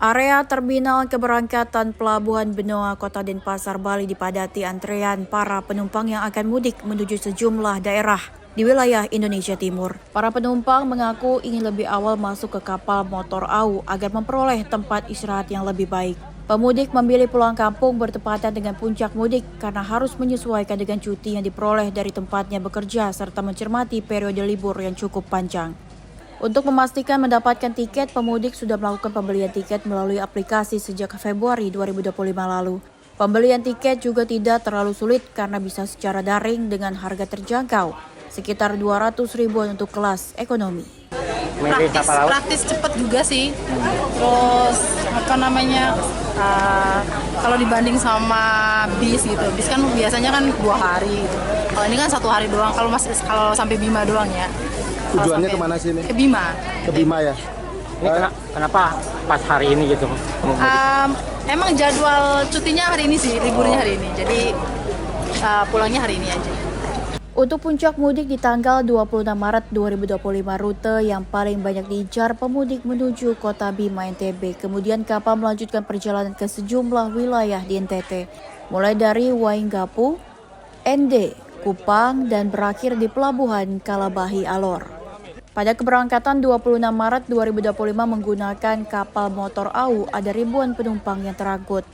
Area terminal keberangkatan Pelabuhan Benoa Kota Denpasar, Bali dipadati antrean para penumpang yang akan mudik menuju sejumlah daerah di wilayah Indonesia Timur. Para penumpang mengaku ingin lebih awal masuk ke kapal motor AU agar memperoleh tempat istirahat yang lebih baik. Pemudik memilih pulang kampung bertepatan dengan puncak mudik karena harus menyesuaikan dengan cuti yang diperoleh dari tempatnya bekerja serta mencermati periode libur yang cukup panjang. Untuk memastikan mendapatkan tiket, pemudik sudah melakukan pembelian tiket melalui aplikasi sejak Februari 2025 lalu. Pembelian tiket juga tidak terlalu sulit karena bisa secara daring dengan harga terjangkau, sekitar 200.000 untuk kelas ekonomi. Praktis cepat juga sih. Terus kalau dibanding sama bis gitu, bis kan biasanya kan 2 hari gitu. Kalau ini kan 1 hari doang. Kalau sampai Bima doang ya. Tujuannya kemana sih ini? Ke Bima. Ke Bima ya. Ini kenapa pas hari ini gitu? Emang jadwal cutinya hari ini sih, liburnya hari ini. Jadi pulangnya hari ini aja. Untuk puncak mudik di tanggal 26 Maret 2025, rute yang paling banyak diincar pemudik menuju kota Bima, NTB. Kemudian kapal melanjutkan perjalanan ke sejumlah wilayah di NTT, mulai dari Waingapu, ND, Kupang, dan berakhir di Pelabuhan Kalabahi, Alor. Pada keberangkatan 26 Maret 2025 menggunakan kapal motor AU, ada ribuan penumpang yang terangkut.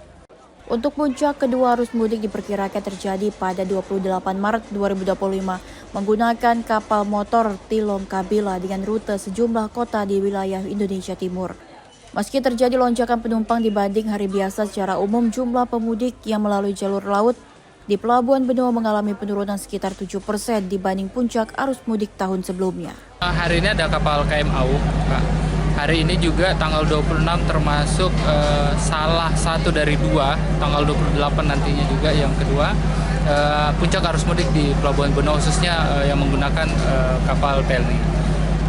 Untuk puncak kedua arus mudik diperkirakan terjadi pada 28 Maret 2025 menggunakan kapal motor Tilong Kabila dengan rute sejumlah kota di wilayah Indonesia Timur. Meski terjadi lonjakan penumpang dibanding hari biasa, secara umum jumlah pemudik yang melalui jalur laut di Pelabuhan Benoa mengalami penurunan sekitar 7% dibanding puncak arus mudik tahun sebelumnya. Hari ini ada kapal KM AU, Kak. Hari ini juga tanggal 26 termasuk salah satu dari 2, tanggal 28 nantinya juga yang kedua, puncak arus mudik di Pelabuhan Benoa khususnya yang menggunakan kapal PLN.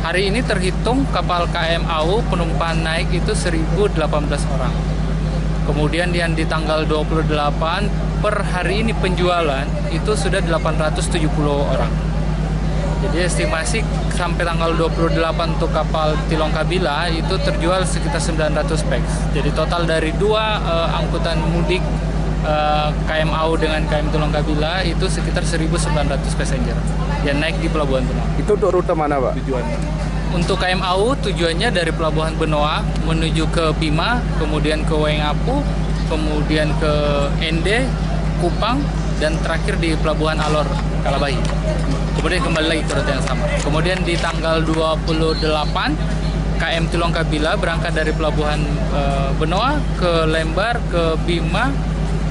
Hari ini terhitung kapal KM AU penumpang naik itu 1.018 orang. Kemudian yang di tanggal 28 per hari ini penjualan itu sudah 870 orang. Jadi estimasi sampai tanggal 28 untuk kapal Tilong Kabila itu terjual sekitar 900 peks. Jadi total dari 2 angkutan mudik KM AU dengan KM Tilong Kabila itu sekitar 1.900 passenger yang naik di Pelabuhan Benoa. Itu untuk rute mana, Pak? Tujuannya. Untuk KM AU tujuannya dari Pelabuhan Benoa menuju ke Bima, kemudian ke Waingapu, kemudian ke ND, Kupang, dan terakhir di Pelabuhan Alor, Kalabahi. Kemudian kembali lagi ke rute yang sama. Kemudian di tanggal 28, KM Tilong Kabila berangkat dari Pelabuhan Benoa ke Lembar, ke Bima,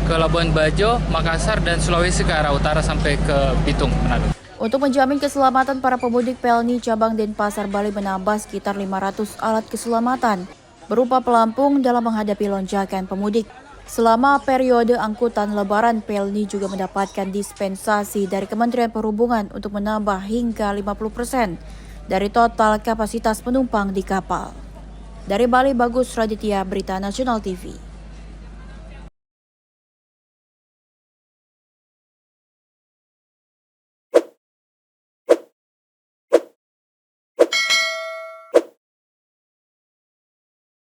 ke Labuan Bajo, Makassar, dan Sulawesi ke arah utara sampai ke Bitung, Manado. Untuk menjamin keselamatan para pemudik, PLNI Cabang Denpasar, Bali menambah sekitar 500 alat keselamatan berupa pelampung dalam menghadapi lonjakan pemudik. Selama periode angkutan Lebaran, PLNI juga mendapatkan dispensasi dari Kementerian Perhubungan untuk menambah hingga 50% dari total kapasitas penumpang di kapal. Dari Bali, Bagus Raditya, Berita Nasional TV.